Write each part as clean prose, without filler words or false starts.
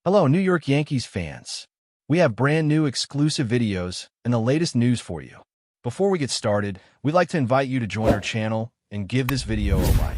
Hello, New York Yankees fans. We have brand new exclusive videos and the latest news for you. Before we get started, we'd like to invite you to join our channel and give this video a like.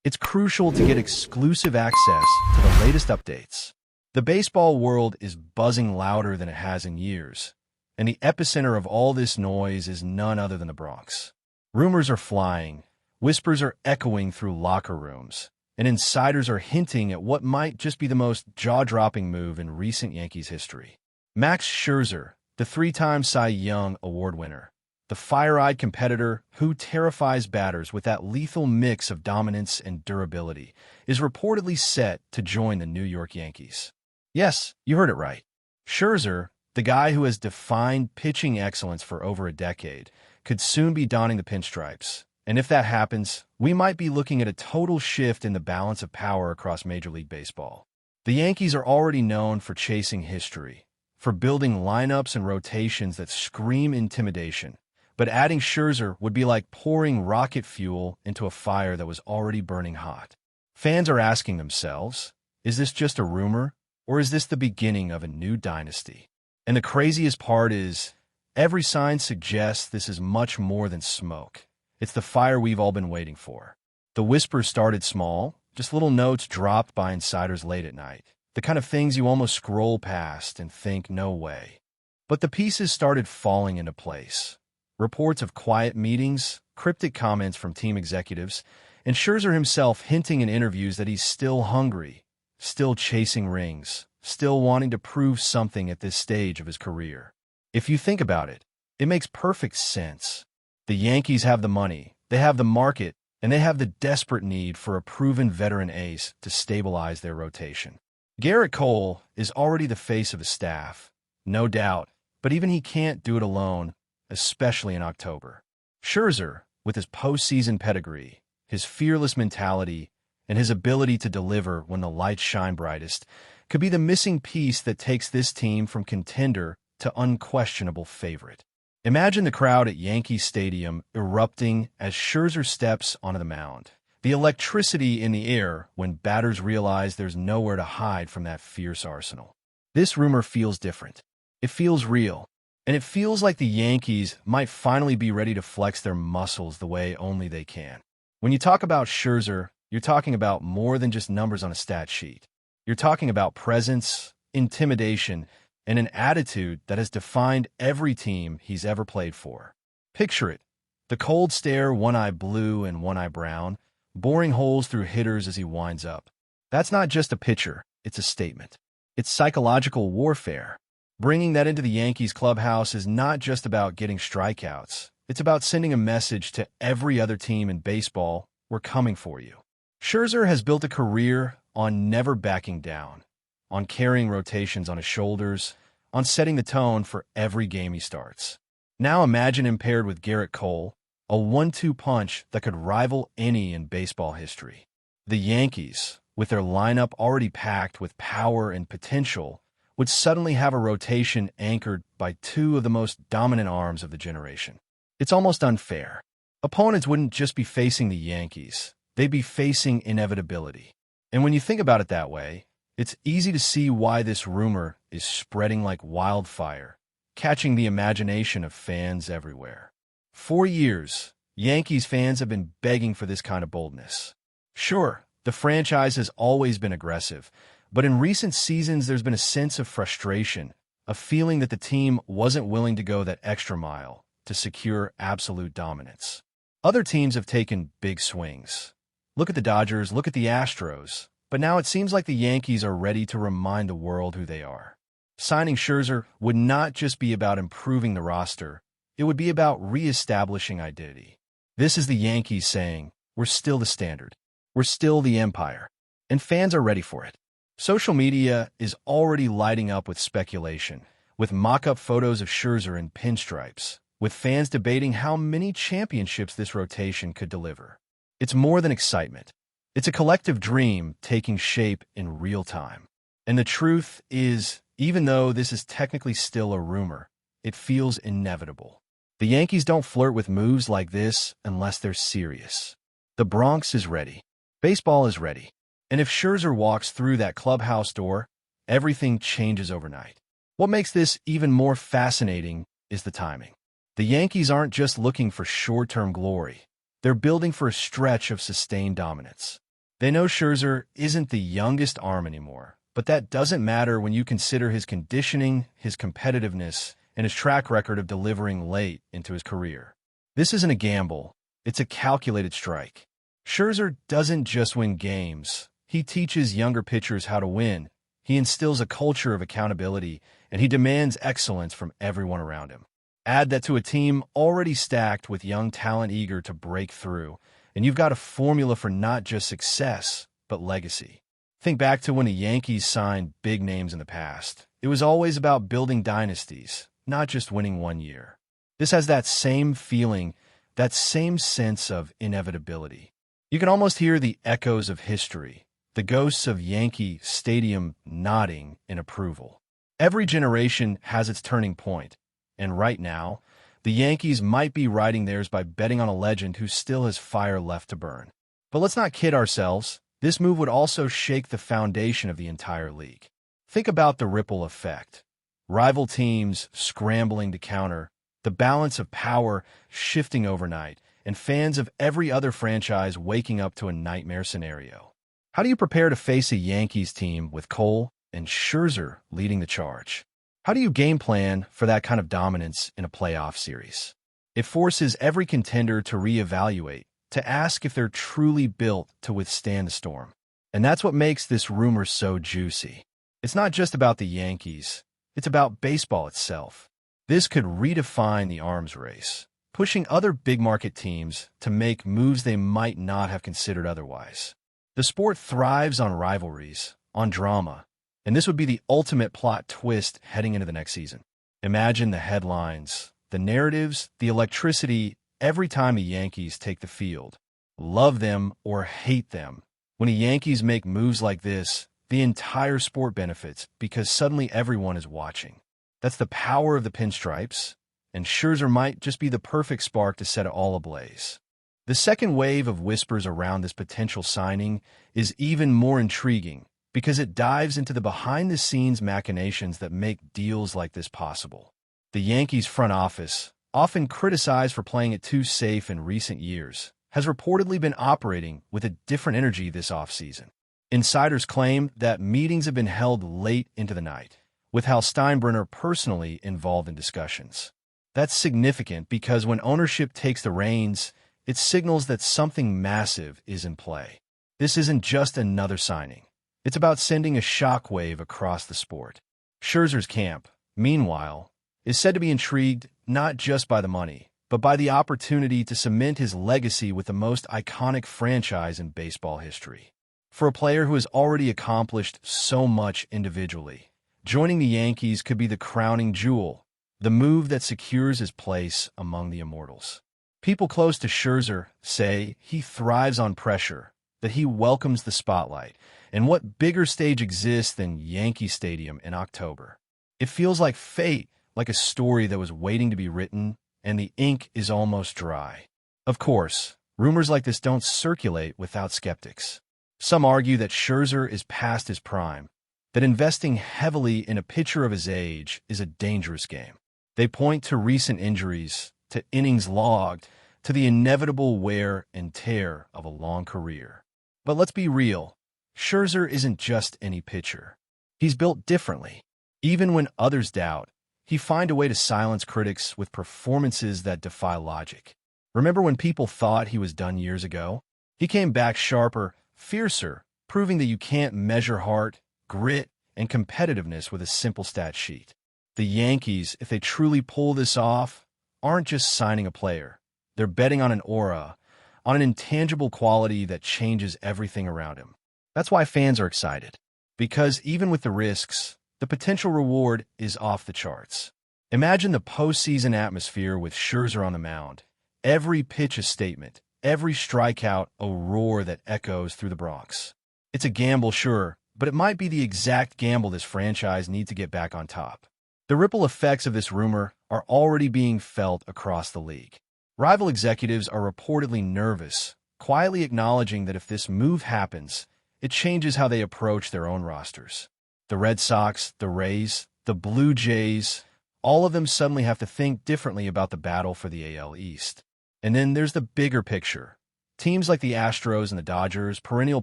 It's crucial to get exclusive access to the latest updates. The baseball world is buzzing louder than it has in years, and the epicenter of all this noise is none other than the Bronx. Rumors are flying, whispers are echoing through locker rooms, and insiders are hinting at what might just be the most jaw-dropping move in recent Yankees history. Max Scherzer, the three-time Cy Young Award winner, the fire-eyed competitor who terrifies batters with that lethal mix of dominance and durability, is reportedly set to join the New York Yankees. Yes, you heard it right. Scherzer, the guy who has defined pitching excellence for over a decade, could soon be donning the pinstripes. And if that happens, we might be looking at a total shift in the balance of power across Major League Baseball. The Yankees are already known for chasing history, for building lineups and rotations that scream intimidation. But adding Scherzer would be like pouring rocket fuel into a fire that was already burning hot. Fans are asking themselves, is this just a rumor, or is this the beginning of a new dynasty? And the craziest part is, every sign suggests this is much more than smoke. It's the fire we've all been waiting for. The whispers started small, just little notes dropped by insiders late at night. The kind of things you almost scroll past and think, no way. But the pieces started falling into place. Reports of quiet meetings, cryptic comments from team executives, and Scherzer himself hinting in interviews that he's still hungry, still chasing rings, still wanting to prove something at this stage of his career. If you think about it, it makes perfect sense. The Yankees have the money, they have the market, and they have the desperate need for a proven veteran ace to stabilize their rotation. Gerrit Cole is already the face of his staff, no doubt, but even he can't do it alone, especially in October. Scherzer, with his postseason pedigree, his fearless mentality, and his ability to deliver when the lights shine brightest, could be the missing piece that takes this team from contender to unquestionable favorite. Imagine the crowd at Yankee Stadium erupting as Scherzer steps onto the mound. The electricity in the air when batters realize there's nowhere to hide from that fierce arsenal. This rumor feels different. It feels real. And it feels like the Yankees might finally be ready to flex their muscles the way only they can. When you talk about Scherzer, you're talking about more than just numbers on a stat sheet. You're talking about presence, intimidation, and an attitude that has defined every team he's ever played for. Picture it. The cold stare, one eye blue and one eye brown, boring holes through hitters as he winds up. That's not just a pitcher, it's a statement. It's psychological warfare. Bringing that into the Yankees clubhouse is not just about getting strikeouts. It's about sending a message to every other team in baseball, we're coming for you. Scherzer has built a career on never backing down, on carrying rotations on his shoulders, on setting the tone for every game he starts. Now imagine him paired with Gerrit Cole, a 1-2 punch that could rival any in baseball history. The Yankees, with their lineup already packed with power and potential, would suddenly have a rotation anchored by two of the most dominant arms of the generation. It's almost unfair. Opponents wouldn't just be facing the Yankees, they'd be facing inevitability. And when you think about it that way, it's easy to see why this rumor is spreading like wildfire, catching the imagination of fans everywhere. For years, Yankees fans have been begging for this kind of boldness. Sure, the franchise has always been aggressive, but in recent seasons there's been a sense of frustration, a feeling that the team wasn't willing to go that extra mile to secure absolute dominance. Other teams have taken big swings. Look at the Dodgers, look at the Astros. But now it seems like the Yankees are ready to remind the world who they are. Signing Scherzer would not just be about improving the roster, it would be about re-establishing identity. This is the Yankees saying, we're still the standard. We're still the empire. And fans are ready for it. Social media is already lighting up with speculation, with mock-up photos of Scherzer in pinstripes, with fans debating how many championships this rotation could deliver. It's more than excitement. It's a collective dream taking shape in real time. And the truth is, even though this is technically still a rumor, it feels inevitable. The Yankees don't flirt with moves like this unless they're serious. The Bronx is ready. Baseball is ready. And if Scherzer walks through that clubhouse door, everything changes overnight. What makes this even more fascinating is the timing. The Yankees aren't just looking for short-term glory. They're building for a stretch of sustained dominance. They know Scherzer isn't the youngest arm anymore, but that doesn't matter when you consider his conditioning, his competitiveness, and his track record of delivering late into his career. This isn't a gamble. It's a calculated strike. Scherzer doesn't just win games. He teaches younger pitchers how to win. He instills a culture of accountability, and he demands excellence from everyone around him. Add that to a team already stacked with young talent eager to break through, and you've got a formula for not just success, but legacy. Think back to when the Yankees signed big names in the past. It was always about building dynasties, not just winning one year. This has that same feeling, that same sense of inevitability. You can almost hear the echoes of history, the ghosts of Yankee Stadium nodding in approval. Every generation has its turning point, and right now, the Yankees might be riding theirs by betting on a legend who still has fire left to burn. But let's not kid ourselves. This move would also shake the foundation of the entire league. Think about the ripple effect. Rival teams scrambling to counter, the balance of power shifting overnight, and fans of every other franchise waking up to a nightmare scenario. How do you prepare to face a Yankees team with Cole and Scherzer leading the charge? How do you game plan for that kind of dominance in a playoff series? It forces every contender to reevaluate, to ask if they're truly built to withstand the storm. And that's what makes this rumor so juicy. It's not just about the Yankees. It's about baseball itself. This could redefine the arms race, pushing other big-market teams to make moves they might not have considered otherwise. The sport thrives on rivalries, on drama, and this would be the ultimate plot twist heading into the next season. Imagine the headlines, the narratives, the electricity every time the Yankees take the field. Love them or hate them. When the Yankees make moves like this, the entire sport benefits because suddenly everyone is watching. That's the power of the pinstripes, and Scherzer might just be the perfect spark to set it all ablaze. The second wave of whispers around this potential signing is even more intriguing because it dives into the behind-the-scenes machinations that make deals like this possible. The Yankees front office, often criticized for playing it too safe in recent years, has reportedly been operating with a different energy this offseason. Insiders claim that meetings have been held late into the night, with Hal Steinbrenner personally involved in discussions. That's significant because when ownership takes the reins, it signals that something massive is in play. This isn't just another signing. It's about sending a shockwave across the sport. Scherzer's camp, meanwhile, is said to be intrigued not just by the money, but by the opportunity to cement his legacy with the most iconic franchise in baseball history. For a player who has already accomplished so much individually, joining the Yankees could be the crowning jewel, the move that secures his place among the immortals. People close to Scherzer say he thrives on pressure, that he welcomes the spotlight, and what bigger stage exists than Yankee Stadium in October? It feels like fate, like a story that was waiting to be written, and the ink is almost dry. Of course, rumors like this don't circulate without skeptics. Some argue that Scherzer is past his prime, that investing heavily in a pitcher of his age is a dangerous game. They point to recent injuries, to innings logged, to the inevitable wear and tear of a long career. But let's be real. Scherzer isn't just any pitcher. He's built differently. Even when others doubt, he finds a way to silence critics with performances that defy logic. Remember when people thought he was done years ago? He came back sharper, fiercer, proving that you can't measure heart, grit, and competitiveness with a simple stat sheet. The Yankees, if they truly pull this off, aren't just signing a player. They're betting on an aura, on an intangible quality that changes everything around him. That's why fans are excited, because even with the risks, the potential reward is off the charts. Imagine the postseason atmosphere with Scherzer on the mound. Every pitch a statement, every strikeout a roar that echoes through the Bronx. It's a gamble, sure, but it might be the exact gamble this franchise needs to get back on top. The ripple effects of this rumor are already being felt across the league. Rival executives are reportedly nervous, quietly acknowledging that if this move happens, it changes how they approach their own rosters. The Red Sox, the Rays, the Blue Jays, all of them suddenly have to think differently about the battle for the AL East. And then there's the bigger picture. Teams like the Astros and the Dodgers, perennial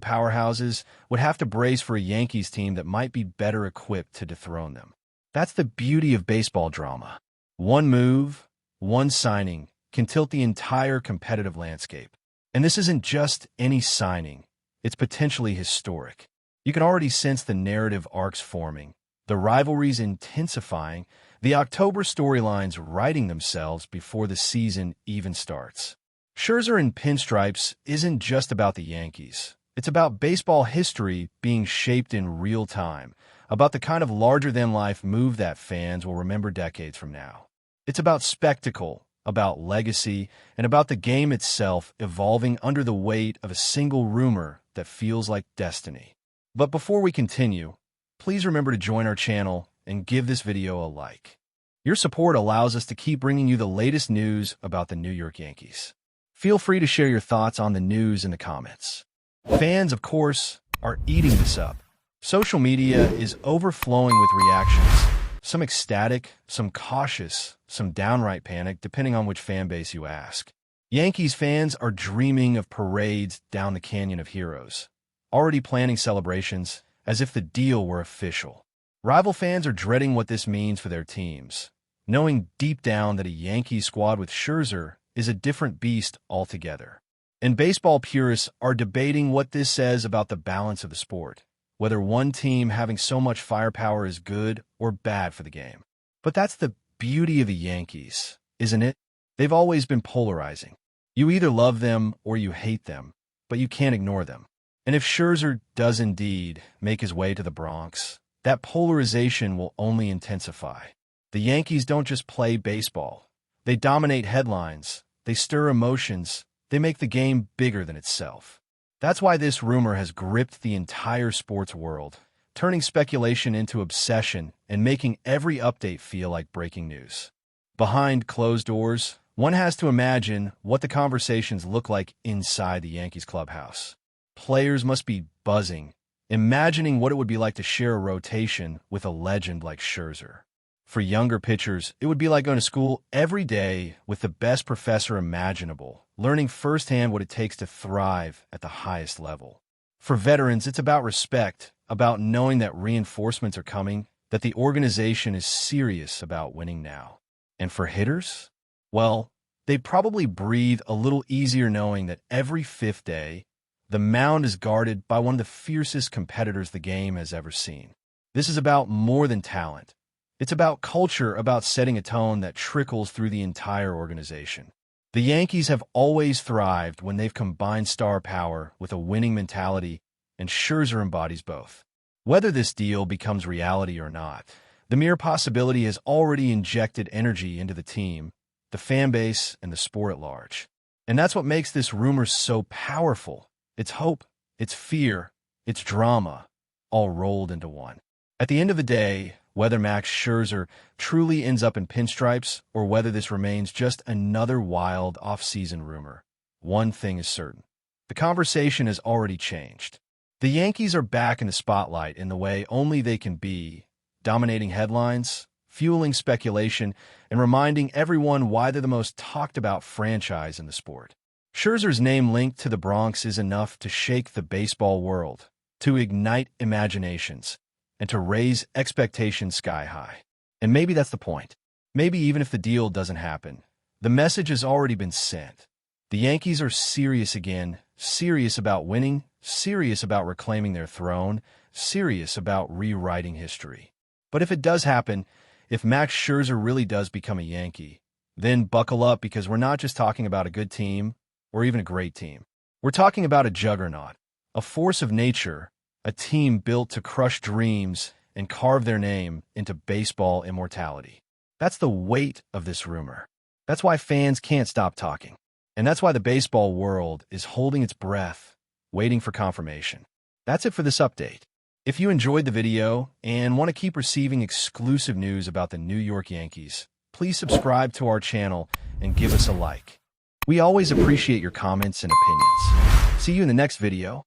powerhouses, would have to brace for a Yankees team that might be better equipped to dethrone them. That's the beauty of baseball drama. One move, one signing, can tilt the entire competitive landscape. And this isn't just any signing. It's potentially historic. You can already sense the narrative arcs forming, the rivalries intensifying, the October storylines writing themselves before the season even starts. Scherzer in pinstripes isn't just about the Yankees. It's about baseball history being shaped in real time, about the kind of larger-than-life move that fans will remember decades from now. It's about spectacle, about legacy, and about the game itself evolving under the weight of a single rumor that feels like destiny. But before we continue, please remember to join our channel and give this video a like. Your support allows us to keep bringing you the latest news about the New York Yankees. Feel free to share your thoughts on the news in the comments. Fans, of course, are eating this up. Social media is overflowing with reactions, some ecstatic, some cautious, some downright panic, depending on which fan base you ask. Yankees fans are dreaming of parades down the Canyon of Heroes, already planning celebrations as if the deal were official. Rival fans are dreading what this means for their teams, knowing deep down that a Yankee squad with Scherzer is a different beast altogether. And baseball purists are debating what this says about the balance of the sport, whether one team having so much firepower is good or bad for the game. But that's the beauty of the Yankees, isn't it? They've always been polarizing. You either love them or you hate them, but you can't ignore them. And if Scherzer does indeed make his way to the Bronx, that polarization will only intensify. The Yankees don't just play baseball. They dominate headlines. They stir emotions. They make the game bigger than itself. That's why this rumor has gripped the entire sports world, turning speculation into obsession and making every update feel like breaking news. Behind closed doors, one has to imagine what the conversations look like inside the Yankees clubhouse. Players must be buzzing, imagining what it would be like to share a rotation with a legend like Scherzer. For younger pitchers, it would be like going to school every day with the best professor imaginable, learning firsthand what it takes to thrive at the highest level. For veterans, it's about respect, about knowing that reinforcements are coming, that the organization is serious about winning now. And for hitters? Well, they'd probably breathe a little easier knowing that every fifth day, the mound is guarded by one of the fiercest competitors the game has ever seen. This is about more than talent. It's about culture, about setting a tone that trickles through the entire organization. The Yankees have always thrived when they've combined star power with a winning mentality, and Scherzer embodies both. Whether this deal becomes reality or not, the mere possibility has already injected energy into the team, the fan base, and the sport at large. And that's what makes this rumor so powerful. It's hope, it's fear, it's drama, all rolled into one. At the end of the day, whether Max Scherzer truly ends up in pinstripes or whether this remains just another wild off-season rumor, one thing is certain. The conversation has already changed. The Yankees are back in the spotlight in the way only they can be, dominating headlines, fueling speculation, and reminding everyone why they're the most talked-about franchise in the sport. Scherzer's name linked to the Bronx is enough to shake the baseball world, to ignite imaginations, and to raise expectations sky high. And maybe that's the point. Maybe even if the deal doesn't happen, the message has already been sent. The Yankees are serious again, serious about winning, serious about reclaiming their throne, serious about rewriting history. But if it does happen, if Max Scherzer really does become a Yankee, then buckle up because we're not just talking about a good team or even a great team. We're talking about a juggernaut, a force of nature, a team built to crush dreams and carve their name into baseball immortality. That's the weight of this rumor. That's why fans can't stop talking. And that's why the baseball world is holding its breath, waiting for confirmation. That's it for this update. If you enjoyed the video and want to keep receiving exclusive news about the New York Yankees, please subscribe to our channel and give us a like. We always appreciate your comments and opinions. See you in the next video.